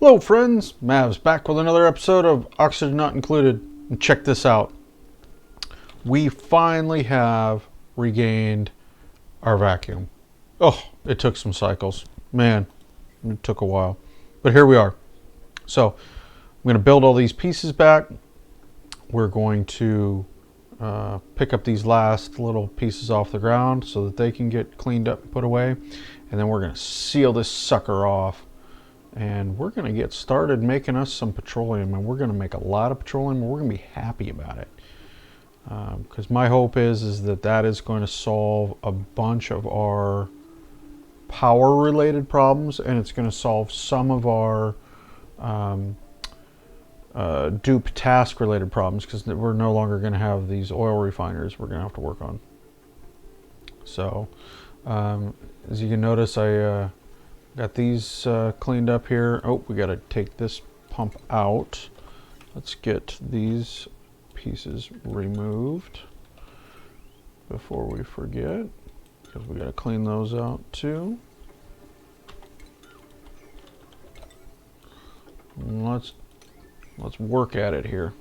Hello friends, Mavs back with another episode of Oxygen Not Included. And check this out. We finally have regained our vacuum. Oh, it took some cycles. Man, it took a while. But here we are. So I'm going to build all these pieces back. We're going to pick up these last little pieces off the ground so that they can get cleaned up and put away. And then we're going to seal this sucker off. And we're going to get started making us some petroleum, and we're going to make a lot of petroleum, and we're going to be happy about it. Because my hope is that that is going to solve a bunch of our power-related problems, and it's going to solve some of our dupe task-related problems, because we're no longer going to have these oil refiners we're going to have to work on. So, as you can notice, I got these cleaned up here. Oh, we got to take this pump out. Let's get these pieces removed before we forget, because we got to clean those out too. And let's work at it here.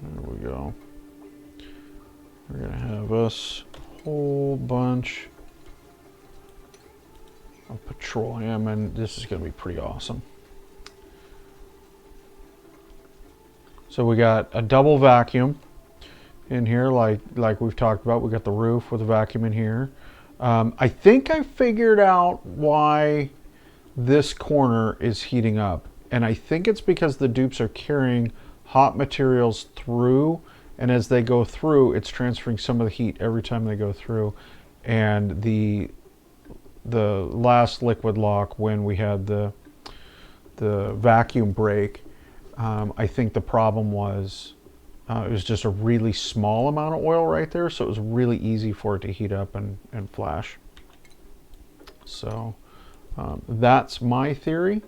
There we go. We're gonna have us whole bunch of petroleum, and this is going to be pretty awesome. So we got a double vacuum in here, like we've talked about. We got the roof with a vacuum in here. I think I figured out why this corner is heating up, and I think it's because the dupes are carrying hot materials through, and as they go through, it's transferring some of the heat every time they go through. And the last liquid lock, when we had the vacuum break, I think the problem was it was just a really small amount of oil right there, so it was really easy for it to heat up and flash. So that's my theory.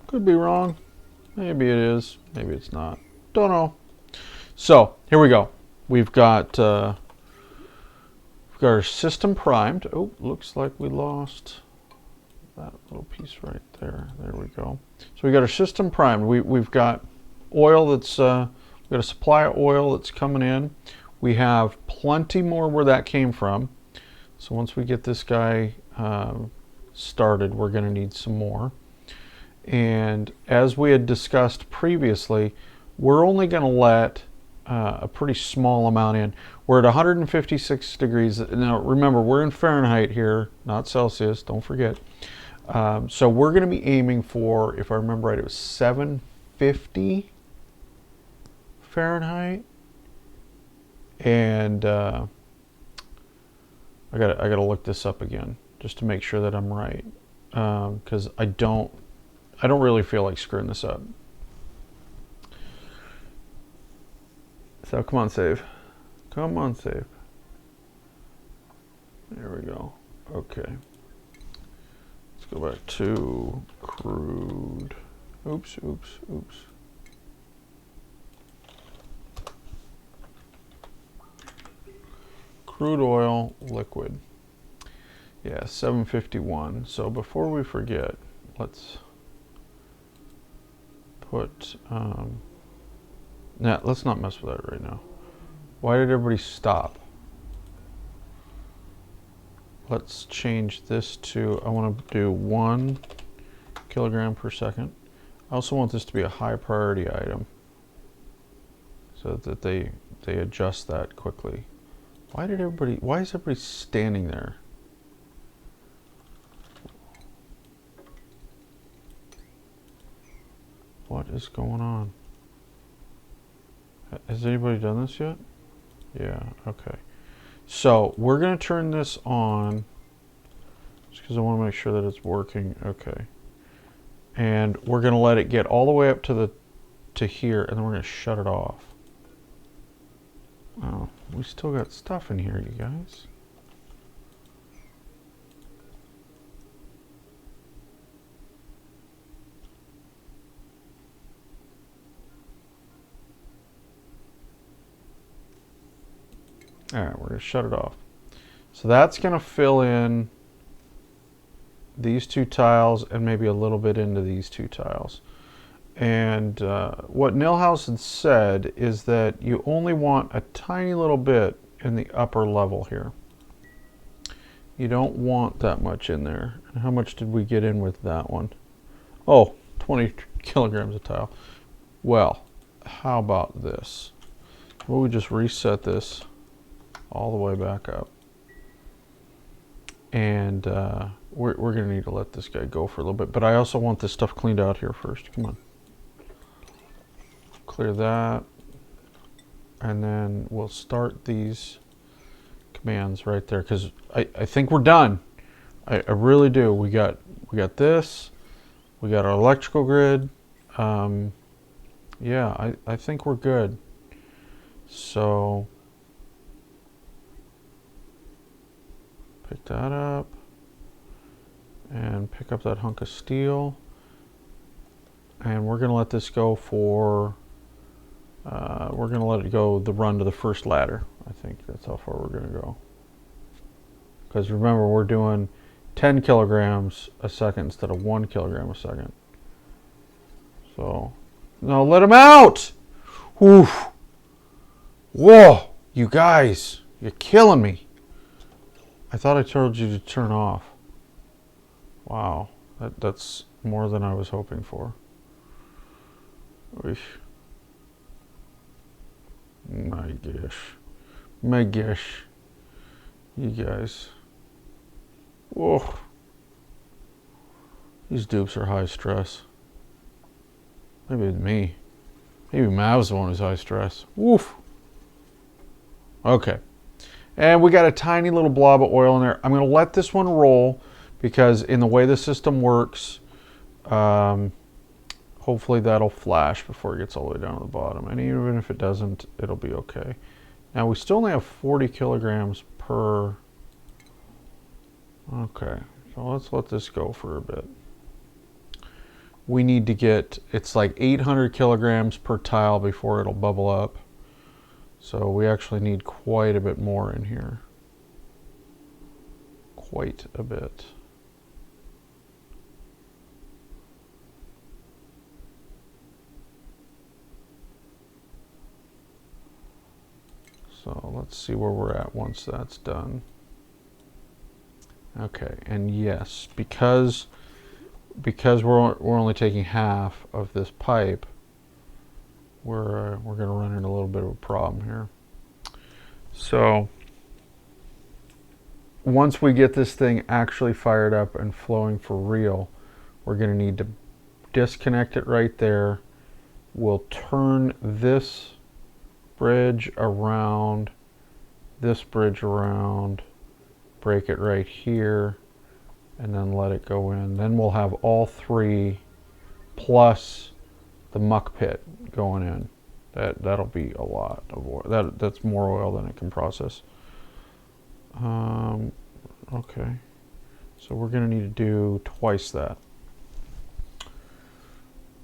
Could be wrong. Maybe it is. Maybe it's not. Don't know. So here we go. We've got our system primed. Oh, looks like we lost that little piece right there. There we go. So we got our system primed. We've got oil that's we've got a supply of oil that's coming in. We have plenty more where that came from. So once we get this guy started, we're going to need some more. And as we had discussed previously, we're only going to let a pretty small amount in. We're at 156 degrees. Now remember, we're in Fahrenheit here, not Celsius, don't forget. So we're going to be aiming for, if I remember right, it was 750 Fahrenheit. And I gotta look this up again just to make sure that I'm right, because I don't really feel like screwing this up. So come on, save. Come on, save. There we go. Okay. Let's go back to crude. Oops. Crude oil liquid. Yeah, 751. So before we forget, let's put nah, let's not mess with that right now. Why did everybody stop? Let's change this to, I want to do 1 kilogram per second. I also want this to be a high priority item so that they adjust that quickly. Why is everybody standing there? What is going on? Has anybody done this yet? Yeah, okay. So we're going to turn this on just because I want to make sure that it's working. Okay. And we're going to let it get all the way up to here, and then we're going to shut it off. Oh, we still got stuff in here, you guys. All right, we're going to shut it off. So that's going to fill in these two tiles and maybe a little bit into these two tiles. And what Nilhouse had said is that you only want a tiny little bit in the upper level here. You don't want that much in there. And how much did we get in with that one? Oh, 20 kilograms of tile. Well, how about this? Well, we just reset this all the way back up. And we're going to need to let this guy go for a little bit. But I also want this stuff cleaned out here first. Come on. Clear that. And then we'll start these commands right there. Because I think we're done. I really do. We got this. We got our electrical grid. Yeah, I think we're good. So pick that up and pick up that hunk of steel, and we're going to let this go for we're going to let it go the run to the first ladder. I think that's how far we're going to go, because remember, we're doing 10 kilograms a second instead of 1 kilogram a second. So no, let him out. Oof. Whoa, you guys, you're killing me. I thought I told you to turn off. Wow, that's more than I was hoping for. Oof. My gosh, you guys. Whoa, these dupes are high stress. Maybe it's me. Maybe Mav's the one who's high stress. Woof. Okay. And we got a tiny little blob of oil in there. I'm going to let this one roll because in the way the system works, hopefully that'll flash before it gets all the way down to the bottom. And even if it doesn't, it'll be okay. Now we still only have 40 kilograms per. Okay. So let's let this go for a bit. We need to get, it's like 800 kilograms per tile before it'll bubble up. So we actually need quite a bit more in here. Quite a bit. So let's see where we're at once that's done. Okay, and yes, because we're only taking half of this pipe, we're going to run into a little bit of a problem here. So once we get this thing actually fired up and flowing for real, we're going to need to disconnect it right there. We'll turn this bridge around, this bridge around, break it right here, and then let it go in. Then we'll have all three plus the muck pit going in. That'll be a lot of oil. That's more oil than it can process. Okay, so we're going to need to do twice that,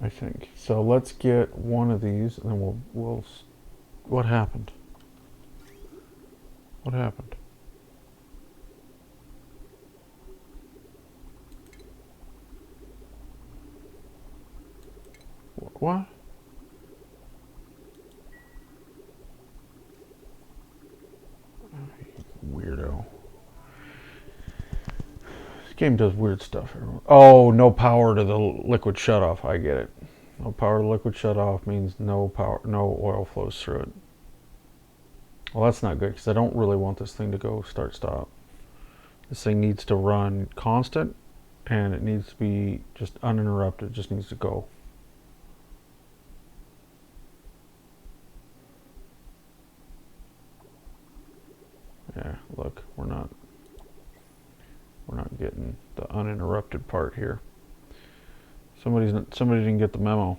I think. So let's get one of these, and then we'll. What happened? What happened? What? Weirdo. This game does weird stuff. Oh, no power to the liquid shutoff. I get it. No power to the liquid shutoff means no power, no oil flows through it. Well, that's not good because I don't really want this thing to go start-stop. This thing needs to run constant, and it needs to be just uninterrupted. It just needs to go. Yeah, look, we're not getting the uninterrupted part here. Somebody didn't get the memo.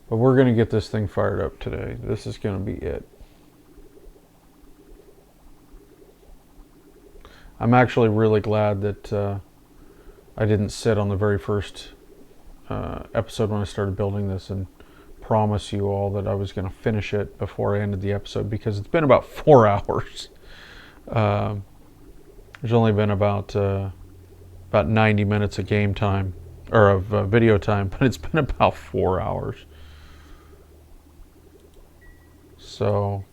But we're going to get this thing fired up today. This is going to be it. I'm actually really glad that I didn't sit on the very first episode when I started building this and promise you all that I was going to finish it before I ended the episode, because it's been about 4 hours. There's only been about 90 minutes of game time, or of video time, but it's been about 4 hours. So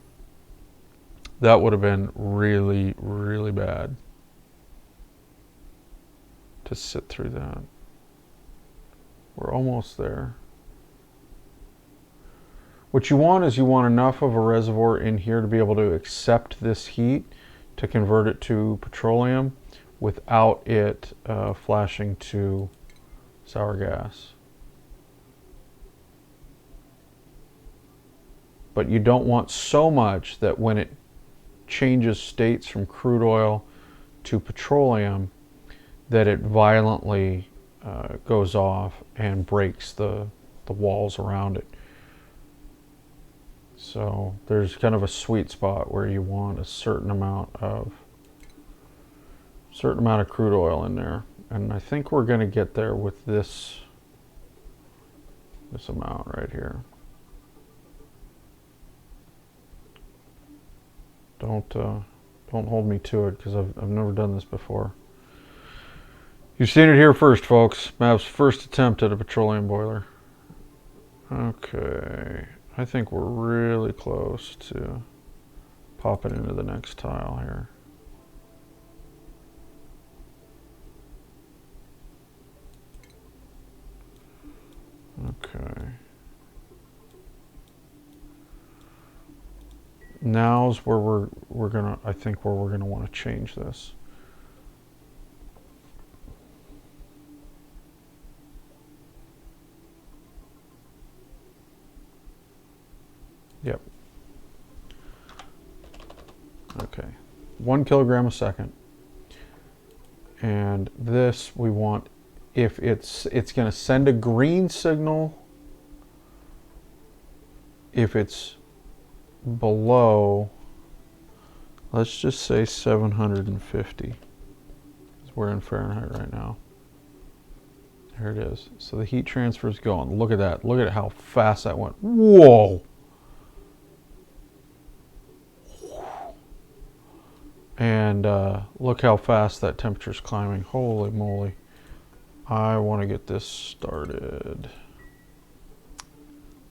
that would have been really, really bad to sit through that. We're almost there. What you want is you want enough of a reservoir in here to be able to accept this heat to convert it to petroleum without it flashing to sour gas. But you don't want so much that when it changes states from crude oil to petroleum that it violently goes off and breaks the walls around it. So there's kind of a sweet spot where you want a certain amount of crude oil in there, and I think we're going to get there with this amount right here. Don't hold me to it, because I've never done this before. You've seen it here first, folks. Mav's first attempt at a petroleum boiler. Okay, I think we're really close to popping into the next tile here. Okay. Now's where we're gonna, I think, where we're gonna want to change this. Yep. Okay. 1 kilogram a second. And this we want, if it's going to send a green signal if it's below, let's just say 750. We're in Fahrenheit right now. There it is. So the heat transfer is going. Look at that. Look at how fast that went. Whoa! And look how fast that temperature is climbing. Holy moly. I want to get this started.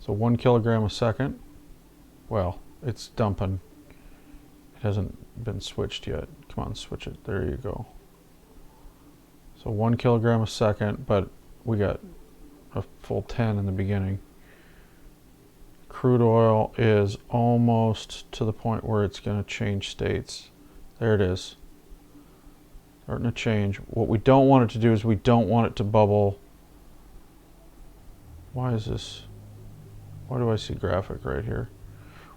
So 1 kilogram a second. Well, it's dumping. It hasn't been switched yet. Come on, switch it. There you go. So 1 kilogram a second, but we got a full 10 in the beginning. Crude oil is almost to the point where it's going to change states. There it is. Starting to change. What we don't want it to do is we don't want it to bubble. Why is this? Why do I see graphic right here?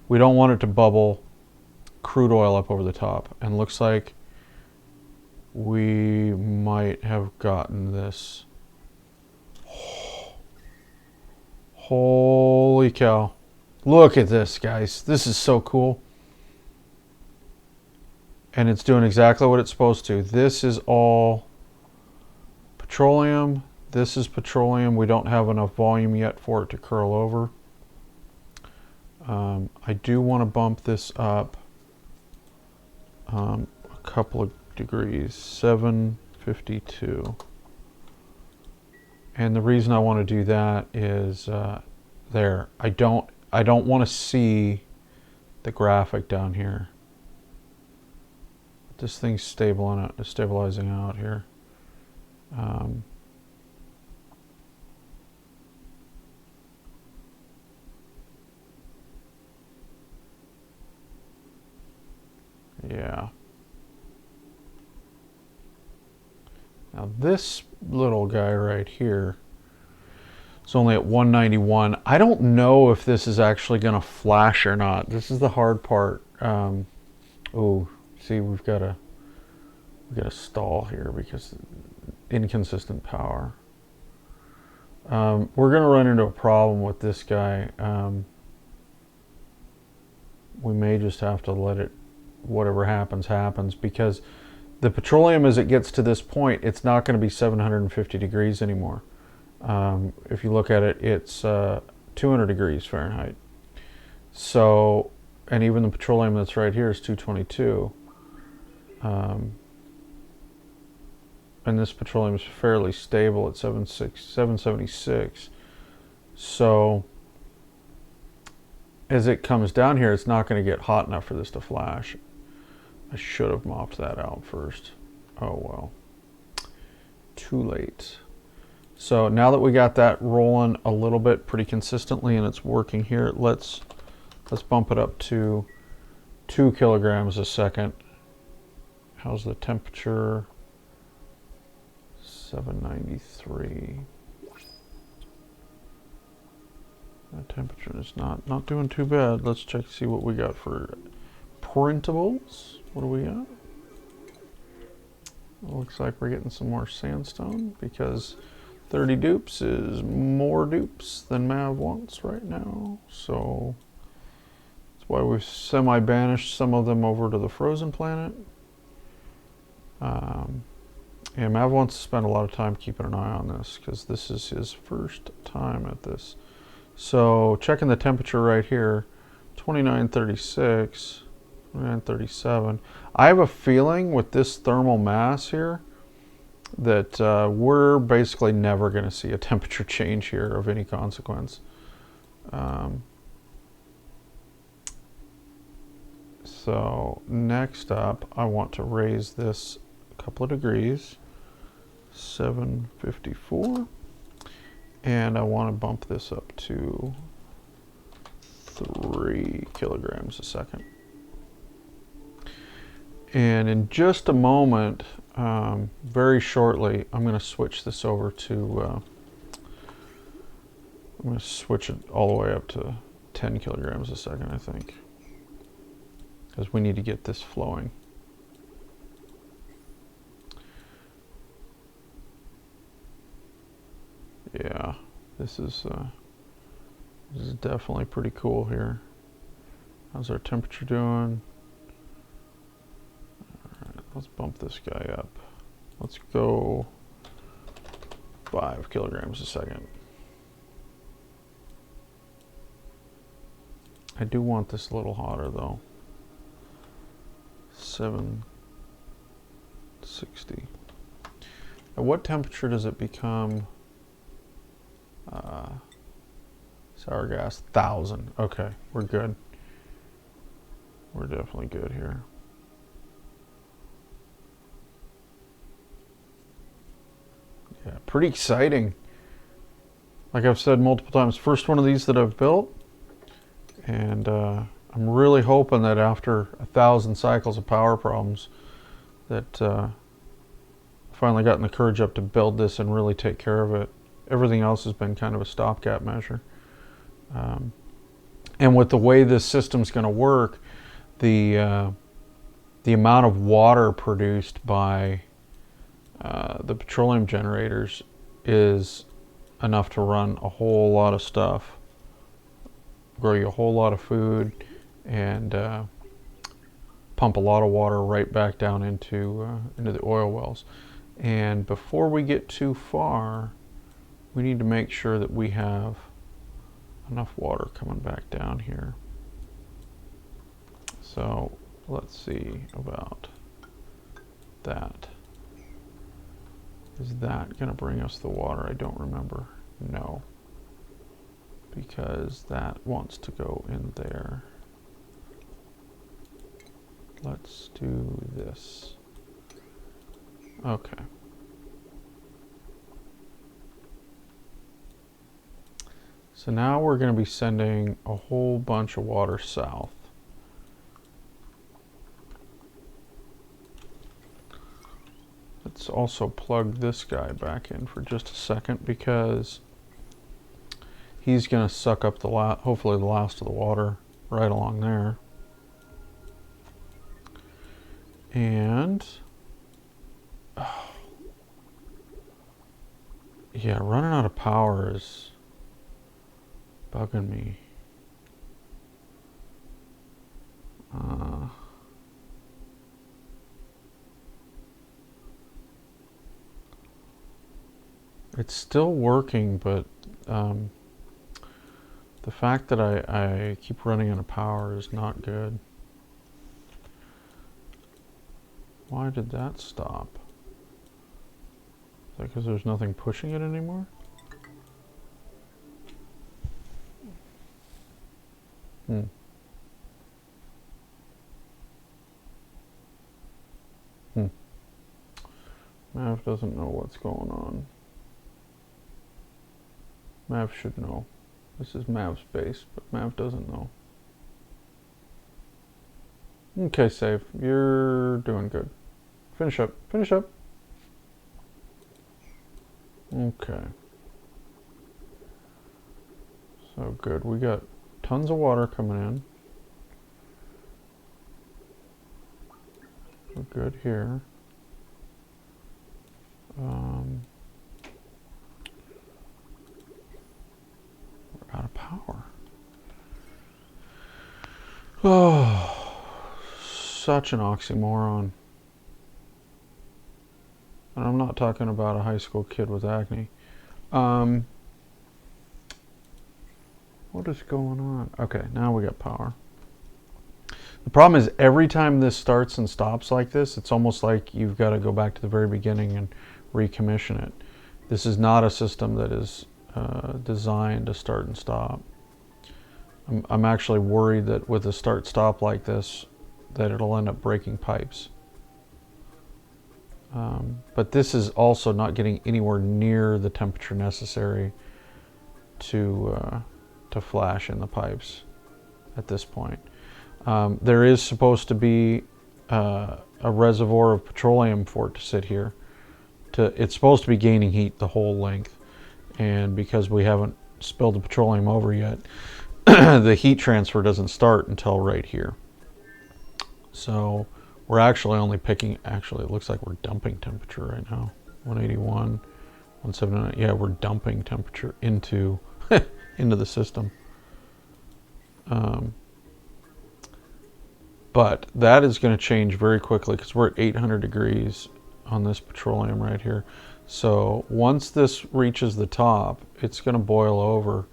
We don't want it to bubble crude oil up over the top. And looks like we might have gotten this. Holy cow. Look at this, guys. This is so cool. And it's doing exactly what it's supposed to. This is all petroleum. This is petroleum. We don't have enough volume yet for it to curl over. I do want to bump this up a couple of degrees, 752. And the reason I want to do that is there. I don't want to see the graphic down here. This thing's stabilizing out here. Yeah. Now this little guy right here is only at 191. I don't know if this is actually going to flash or not. This is the hard part. Oh, see, we've got a stall here because inconsistent power. We're going to run into a problem with this guy. We may just have to let it, whatever happens, happens, because the petroleum, as it gets to this point, it's not going to be 750 degrees anymore. If you look at it, it's 200 degrees Fahrenheit. So, and even the petroleum that's right here is 222. And this petroleum is fairly stable at 776. So, as it comes down here, it's not going to get hot enough for this to flash. I should have mopped that out first. Oh well. Too late. So now that we got that rolling a little bit pretty consistently and it's working here, let's bump it up to 2 kilograms a second. How's the temperature? 793. The temperature is not doing too bad. Let's check to see what we got for printables. What do we got? Looks like we're getting some more sandstone because 30 dupes is more dupes than Mav wants right now. So that's why we've semi-banished some of them over to the frozen planet. And Mav wants to spend a lot of time keeping an eye on this because this is his first time at this. So checking the temperature right here, 2936, 2937. I have a feeling with this thermal mass here that we're basically never going to see a temperature change here of any consequence. So next up, I want to raise this a couple of degrees, 754. And I want to bump this up to 3 kilograms a second. And in just a moment, very shortly, I'm going to switch this over to, I'm going to switch it all the way up to 10 kilograms a second, I think. Because we need to get this flowing. Yeah, this is definitely pretty cool here. How's our temperature doing? Alright, let's bump this guy up. Let's go 5 kilograms a second. I do want this a little hotter though. 760. At what temperature does it become sour gas? 1000. Okay, we're good. We're definitely good here. Yeah, pretty exciting. Like I've said multiple times, first one of these that I've built, and I'm really hoping that after 1,000 cycles of power problems that I finally gotten the courage up to build this and really take care of it. Everything else has been kind of a stopgap measure. And with the way this system's going to work, the amount of water produced by the petroleum generators is enough to run a whole lot of stuff, grow you a whole lot of food, and pump a lot of water right back down into the oil wells. And before we get too far, we need to make sure that we have enough water coming back down here. So let's see about that. Is that going to bring us the water? I don't remember. No. Because that wants to go in there. Let's do this. Okay. So now we're going to be sending a whole bunch of water south. Let's also plug this guy back in for just a second because he's going to suck up the hopefully the last of the water right along there. And yeah, running out of power is bugging me. It's still working, but The fact that I keep running out of power is not good. Why did that stop? Is that because there's nothing pushing it anymore? Mav doesn't know what's going on. Mav should know. This is Mav's base, but Mav doesn't know. Okay, save. You're doing good. Finish up. Finish up. Okay. So good. We got tons of water coming in. We're good here. We're out of power. Oh, such an oxymoron. And I'm not talking about a high school kid with acne. What is going on? Okay, now we got power. The problem is every time this starts and stops like this, it's almost like you've got to go back to the very beginning and recommission it. This is not a system that is designed to start and stop. I'm actually worried that with a start-stop like this, that it'll end up breaking pipes. But this is also not getting anywhere near the temperature necessary to flash in the pipes at this point. There is supposed to be a reservoir of petroleum for it to sit here. It's supposed to be gaining heat the whole length, and because we haven't spilled the petroleum over yet, the heat transfer doesn't start until right here. So we're actually only picking, actually it looks like we're dumping temperature right now. 181, 179, yeah, we're dumping temperature into into the system. But that is going to change very quickly because we're at 800 degrees on this petroleum right here. So once this reaches the top, it's going to boil over,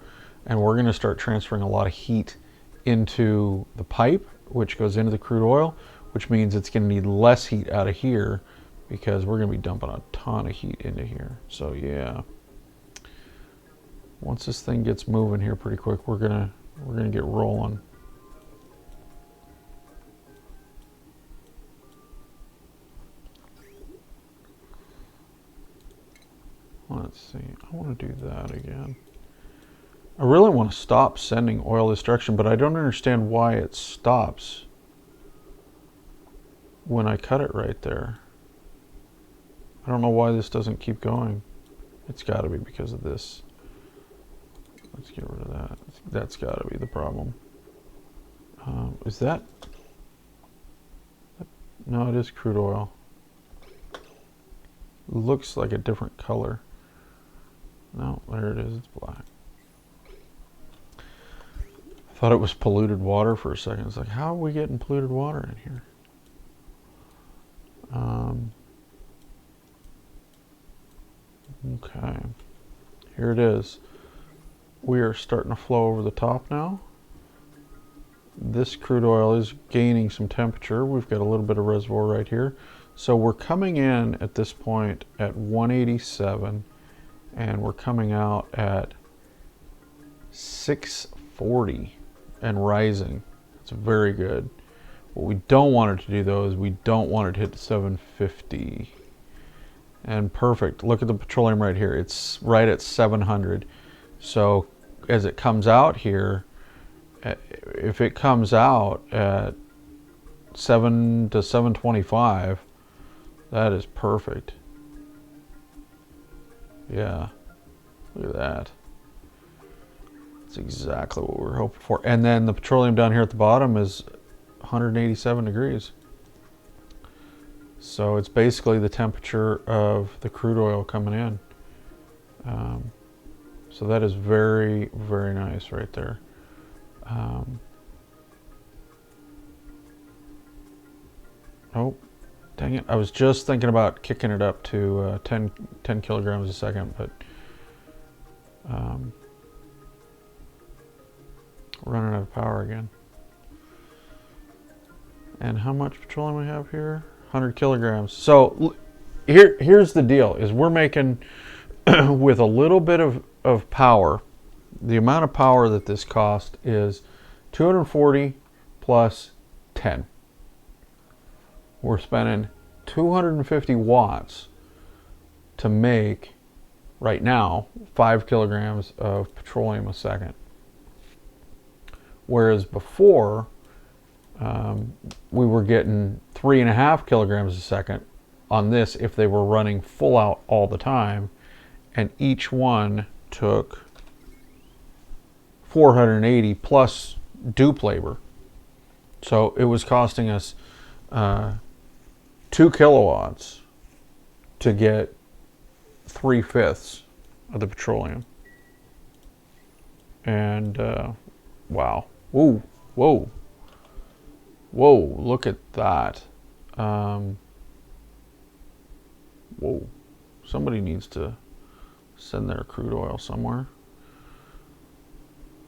and we're going to start transferring a lot of heat into the pipe, which goes into the crude oil, which means it's going to need less heat out of here because we're going to be dumping a ton of heat into here. So yeah, once this thing gets moving here pretty quick, we're gonna get rolling. Let's see, I want to do that again. I really want to stop sending oil this direction, but I don't understand why it stops when I cut it right there. I don't know why this doesn't keep going. It's got to be because of this. Let's get rid of that. That's got to be the problem. Is that... No, it is crude oil. Looks like a different color. No, there it is. It's black. I thought it was polluted water for a second. It's like, how are we getting polluted water in here? Okay. Here it is. We are starting to flow over the top now. This crude oil is gaining some temperature. We've got a little bit of reservoir right here. So we're coming in at this point at 187, and we're coming out at 640 and rising. It's very good. What we don't want it to do though is we don't want it to hit 750. And perfect. Look at the petroleum right here. It's right at 700. So as it comes out here, if it comes out at 7 to 725, that is perfect. Yeah, look at that. That's exactly what we're hoping for. And then the petroleum down here at the bottom is 187 degrees. So it's basically the temperature of the crude oil coming in. So that is very, very nice right there. Oh, dang it. I was just thinking about kicking it up to 10 kilograms a second, but running out of power again. And how much petroleum we have here? 100 kilograms. So here's the deal, is we're making, with a little bit of power, the amount of power that this cost is 240 plus 10. We're spending 250 watts to make, right now, 5 kilograms of petroleum a second. Whereas before, we were getting 3.5 kilograms a second on this if they were running full out all the time, and each one took 480 plus dupe labor. So it was costing us 2 kilowatts to get 3/5 of the petroleum. And wow, whoa, whoa, whoa! Look at that. Whoa! Somebody needs to send their crude oil somewhere.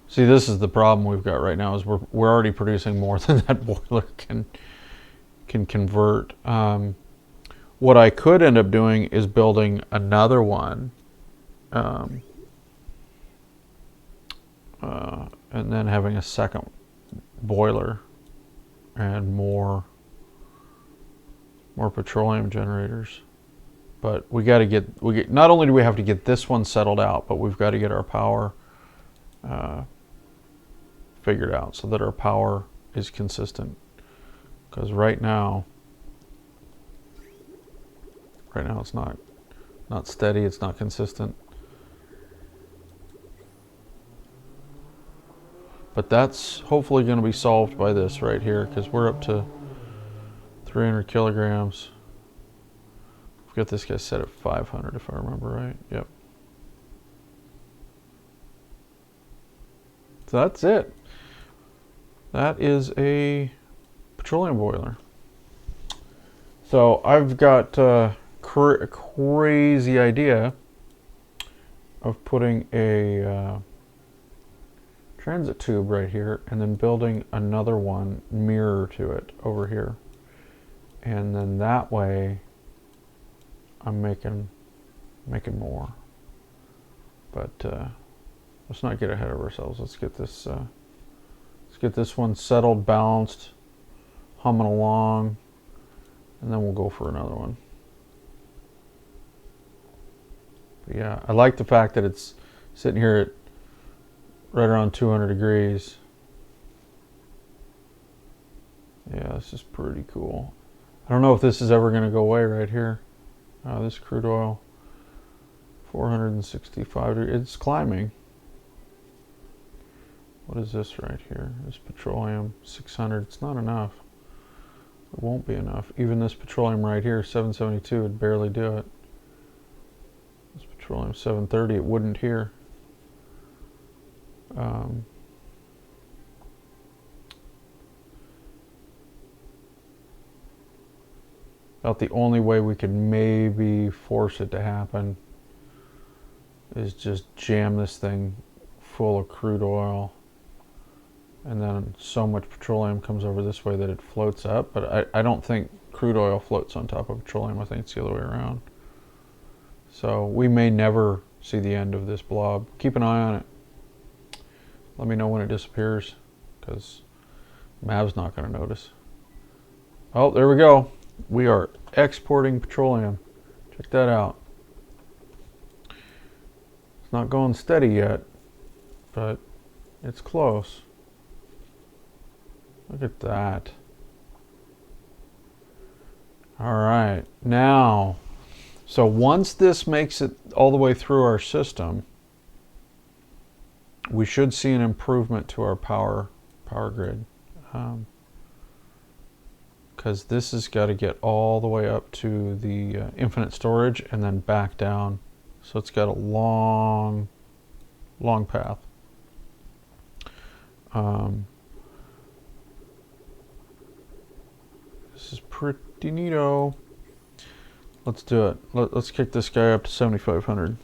See, this is the problem we've got right now, is we're already producing more than that boiler can convert. What I could end up doing is building another one, and then having a second boiler and more petroleum generators. But not only do we have to get this one settled out, but we've got to get our power figured out so that our power is consistent. Because right now it's not steady, it's not consistent. But that's hopefully going to be solved by this right here, because we're up to 300 kilograms. We've got this guy set at 500 if I remember right. Yep. So that's it. That is a petroleum boiler. So I've got a crazy idea of putting a transit tube right here, and then building another one mirror to it over here, and then that way I'm making more. But let's not get ahead of ourselves. Let's get this one settled, balanced, humming along, and then we'll go for another one. But yeah, I like the fact that it's sitting here at right around 200 degrees. Yeah, this is pretty cool. I don't know if this is ever going to go away right here. This crude oil, 465 degrees. It's climbing. What is this right here? This petroleum, 600. It's not enough. It won't be enough. Even this petroleum right here, 772, would barely do it. This petroleum, 730, it wouldn't here. About the only way we could maybe force it to happen is just jam this thing full of crude oil, and then so much petroleum comes over this way that it floats up. But I don't think crude oil floats on top of petroleum. I think it's the other way around. So we may never see the end of this blob. Keep an eye on it. Let me know when it disappears, because Mav's not going to notice. Oh, there we go. We are exporting petroleum. Check that out. It's not going steady yet, but it's close. Look at that. All right, now, so once this makes it all the way through our system, we should see an improvement to our power grid, because this has got to get all the way up to the infinite storage and then back down. So it's got a long path. This is pretty neato. Let's do it. Let's kick this guy up to 7,500.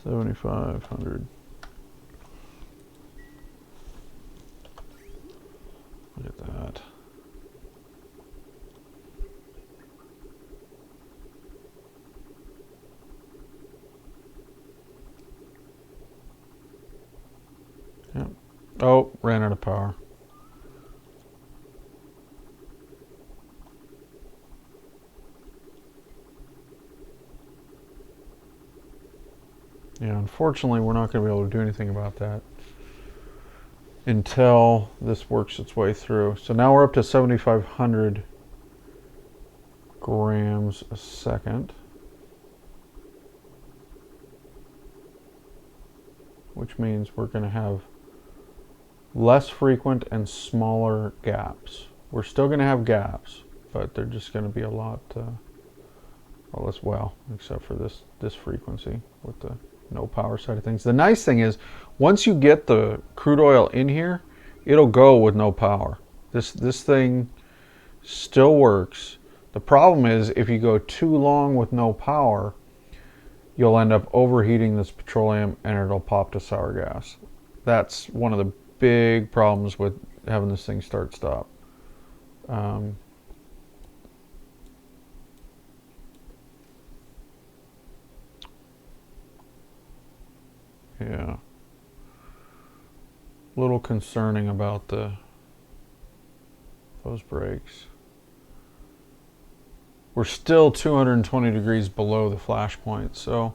7,500. Look at that. Yep. Oh, ran out of power. Yeah, unfortunately, we're not going to be able to do anything about that until this works its way through. So now we're up to 7,500 grams a second, which means we're going to have less frequent and smaller gaps. We're still going to have gaps, but they're just going to be a lot less, well, except for this frequency with the no power side of things. The nice thing is, once you get the crude oil in here, it'll go with no power. This thing still works. The problem is, if you go too long with no power, you'll end up overheating this petroleum and it'll pop to sour gas. That's one of the big problems with having this thing start-stop. Yeah. A little concerning about those brakes. We're still 220 degrees below the flash point, so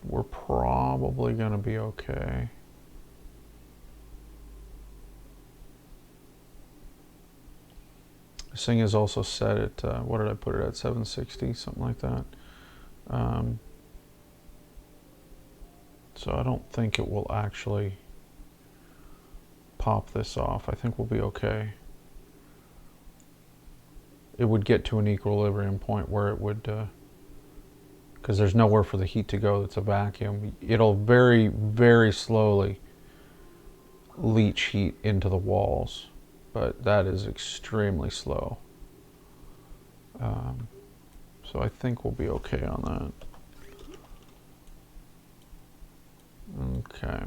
we're probably going to be okay. This thing is also set at, what did I put it at, 760, something like that. So I don't think it will actually pop this off. I think we'll be okay. It would get to an equilibrium point where it would, because there's nowhere for the heat to go. It's a vacuum. It'll very, very slowly leach heat into the walls, but that is extremely slow. So I think we'll be okay on that. Okay.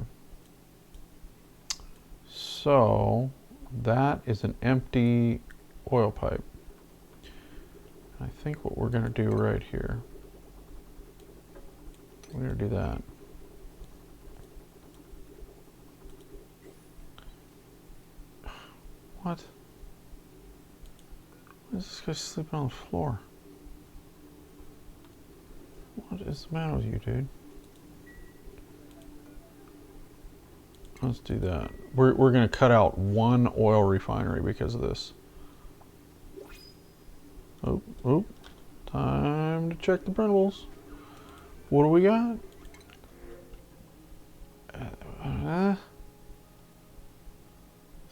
So that is an empty oil pipe. I think what we're going to do right here, we're going to do that. What? Why is this guy sleeping on the floor? What is the matter with you, dude? Let's do that. We're going to cut out one oil refinery because of this. Oh, time to check the printables. What do we got?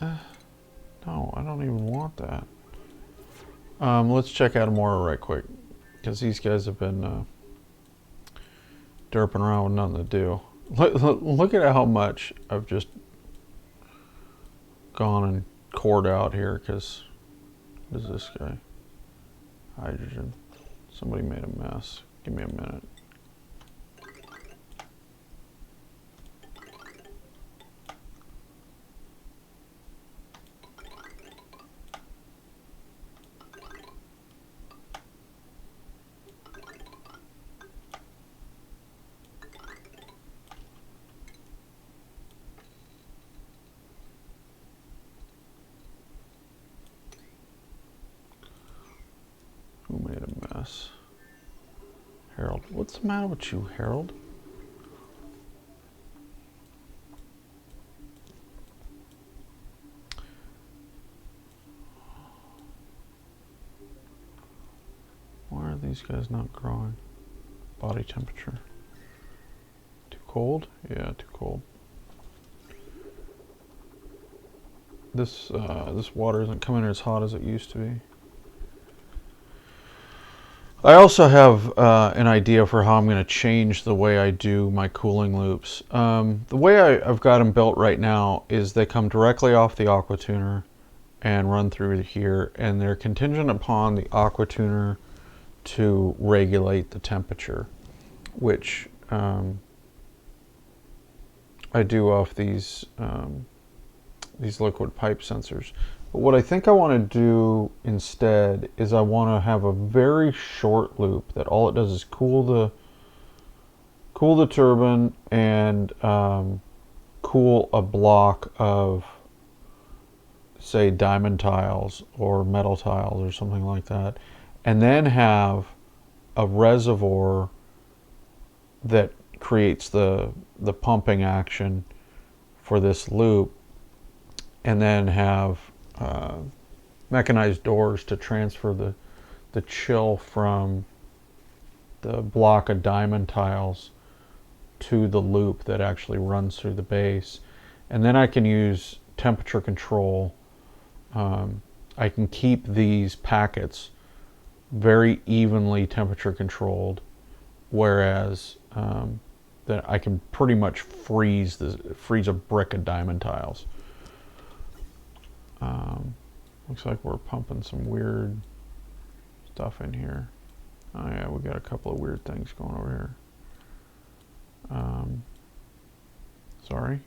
No, I don't even want that. Let's check Atamora right quick, because these guys have been derping around with nothing to do. Look at how much I've just gone and cored out here, because what is this guy? Hydrogen. Somebody made a mess. Give me a minute. Who made a mess? Harold. What's the matter with you, Harold? Why are these guys not growing? Body temperature. Too cold? Yeah, too cold. This water isn't coming in as hot as it used to be. I also have an idea for how I'm going to change the way I do my cooling loops. The way I've got them built right now is they come directly off the aqua tuner and run through here, and they're contingent upon the aqua tuner to regulate the temperature, which I do off these these liquid pipe sensors. But what I think I want to do instead is I want to have a very short loop that all it does is cool the turbine and cool a block of, say, diamond tiles or metal tiles or something like that, and then have a reservoir that creates the pumping action for this loop, and then have mechanized doors to transfer the chill from the block of diamond tiles to the loop that actually runs through the base. And then I can use temperature control. I can keep these packets very evenly temperature controlled, whereas that I can pretty much freeze a brick of diamond tiles. Looks like we're pumping some weird stuff in here. Oh yeah, we got a couple of weird things going over here. Sorry.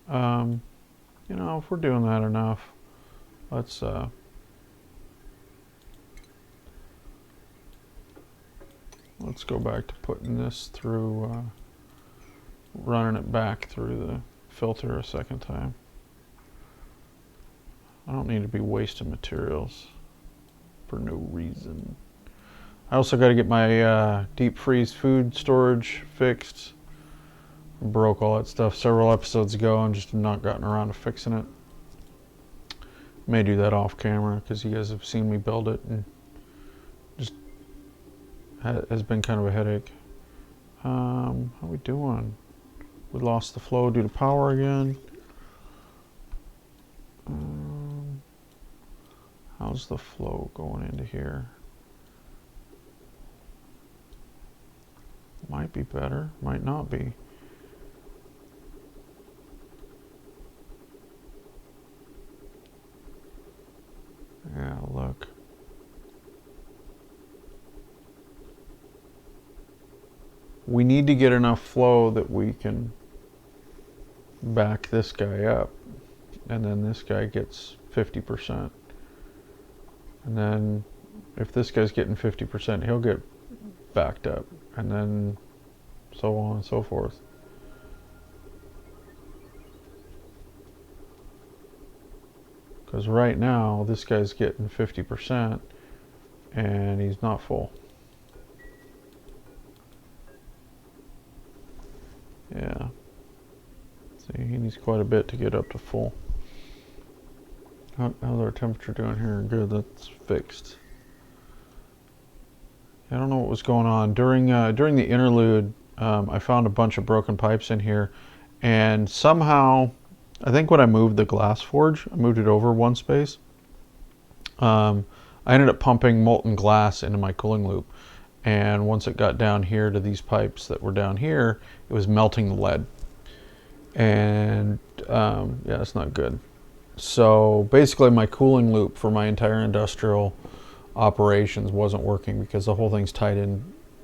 You know, if we're doing that enough, let's go back to putting this through, running it back through the filter a second time. I don't need to be wasting materials for no reason. I also got to get my deep freeze food storage fixed. Broke all that stuff several episodes ago and just have not gotten around to fixing it. May do that off camera because you guys have seen me build it and just has been kind of a headache. How are we doing? We lost the flow due to power again. How's the flow going into here? Might be better, might not be. Yeah, look. We need to get enough flow that we can back this guy up. And then this guy gets 50%. And then if this guy's getting 50%, he'll get backed up. And then so on and so forth. Because right now, this guy's getting 50% and he's not full. Yeah. See, he needs quite a bit to get up to full. How's our temperature doing here? Good, that's fixed. I don't know what was going on. During the interlude, I found a bunch of broken pipes in here, and somehow, I think when I moved the glass forge, I moved it over one space, I ended up pumping molten glass into my cooling loop. And once it got down here to these pipes that were down here, it was melting the lead. And yeah, it's not good. So basically my cooling loop for my entire industrial operations wasn't working because the whole thing's tied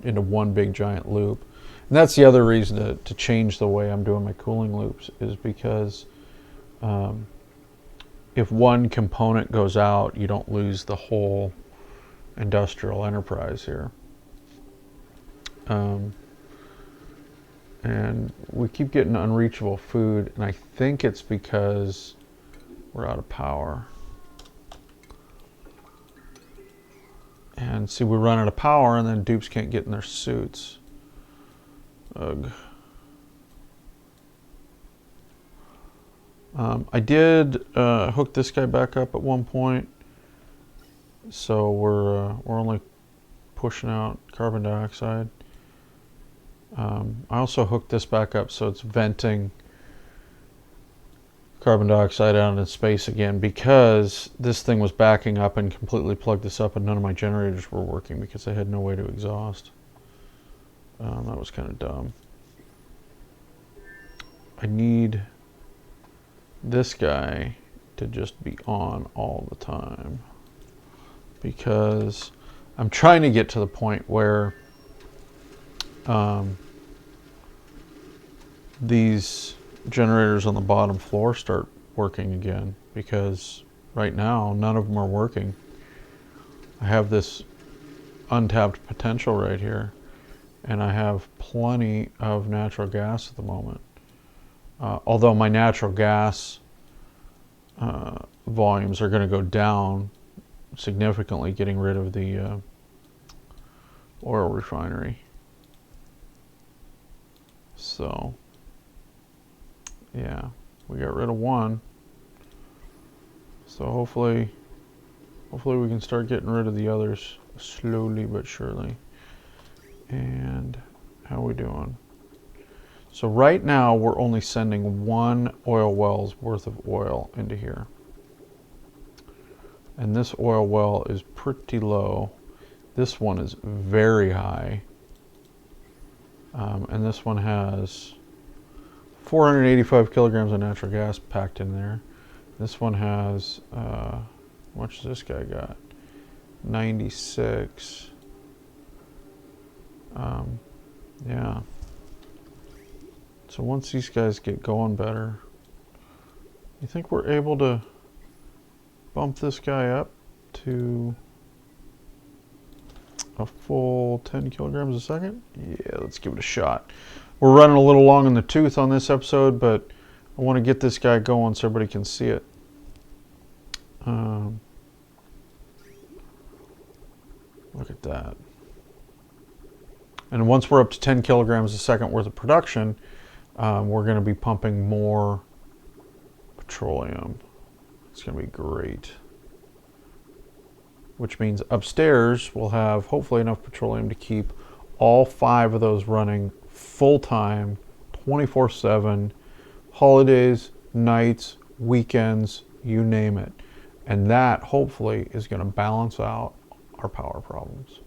into one big giant loop. And that's the other reason to change the way I'm doing my cooling loops, is because if one component goes out, you don't lose the whole industrial enterprise here. And we keep getting unreachable food, and I think it's because we're out of power. And see, we run out of power, and then dupes can't get in their suits. Ugh. I did hook this guy back up at one point, so we're only pushing out carbon dioxide. I also hooked this back up so it's venting carbon dioxide out into space again, because this thing was backing up and completely plugged this up, and none of my generators were working because I had no way to exhaust. That was kind of dumb. I need this guy to just be on all the time, because I'm trying to get to the point where these generators on the bottom floor start working again, because right now none of them are working. I have this untapped potential right here, and I have plenty of natural gas at the moment. Although my natural gas volumes are going to go down significantly, getting rid of the oil refinery. So yeah, we got rid of one. So hopefully we can start getting rid of the others slowly but surely. And how are we doing? So right now we're only sending one oil well's worth of oil into here. And this oil well is pretty low. This one is very high. And this one has 485 kilograms of natural gas packed in there. This one has, how much does this guy got? 96. Yeah. So once these guys get going better, you think we're able to bump this guy up to a full 10 kilograms a second? Yeah, let's give it a shot. We're running a little long in the tooth on this episode, but I want to get this guy going so everybody can see it. Look at that. And once we're up to 10 kilograms a second worth of production, we're going to be pumping more petroleum. It's going to be great. Which means upstairs we'll have hopefully enough petroleum to keep all 5 of those running full-time, 24/7, holidays, nights, weekends, you name it. And that hopefully is going to balance out our power problems.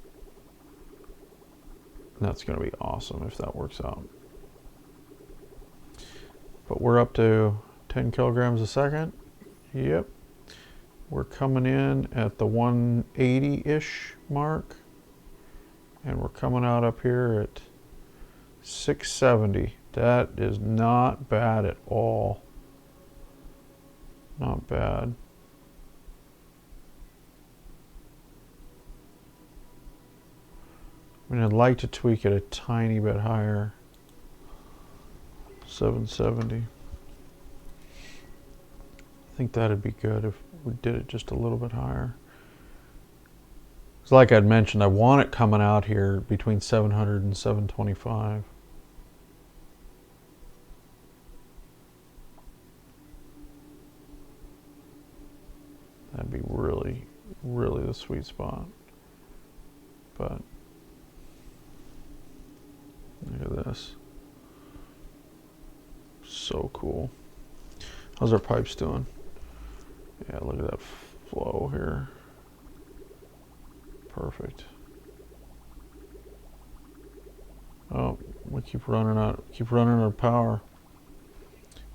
And that's going to be awesome if that works out. But we're up to 10 kilograms a second. Yep. We're coming in at the 180-ish mark. And we're coming out up here at 670. That is not bad at all. Not bad. I mean, I'd like to tweak it a tiny bit higher. 770. I think that'd be good if we did it just a little bit higher. Because like I'd mentioned, I want it coming out here between 700 and 725. That'd be really, really the sweet spot. But look at this. So cool. How's our pipes doing? Yeah, look at that flow here. Perfect. Oh, we keep running out of power.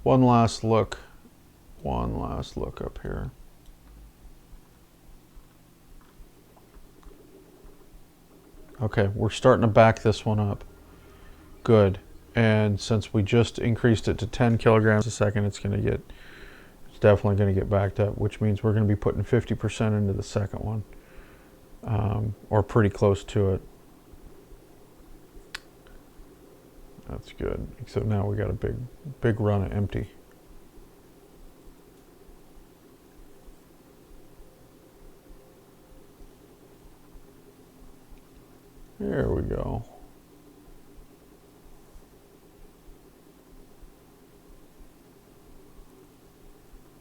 One last look up here. Okay, we're starting to back this one up. Good. And since we just increased it to 10 kilograms a second, it's definitely going to get backed up, which means we're going to be putting 50% into the second one, or pretty close to it. That's good. Except now we got a big run of empty. There we go.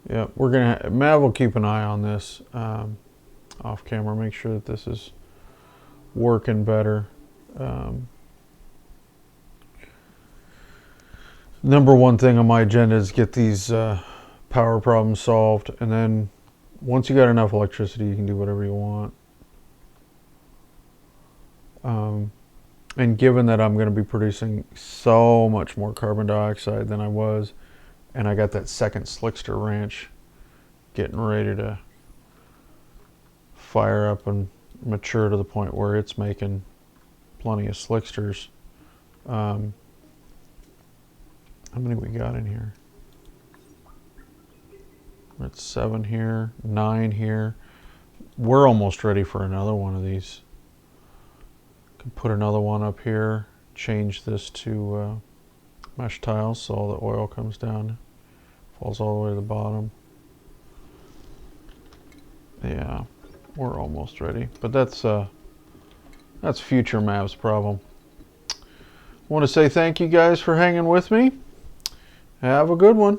Yeah, Mav will keep an eye on this off camera, make sure that this is working better. Number one thing on my agenda is get these power problems solved, and then once you got enough electricity, you can do whatever you want. And given that I'm going to be producing so much more carbon dioxide than I was, and I got that second Slickster ranch getting ready to fire up and mature to the point where it's making plenty of Slicksters, How many we got in here? That's 7 here, 9 here. We're almost ready for another one of these. Can put another one up here. Change this to mesh tiles so all the oil comes down, falls all the way to the bottom. Yeah, we're almost ready. But that's future Mav's problem. I want to say thank you guys for hanging with me. Have a good one.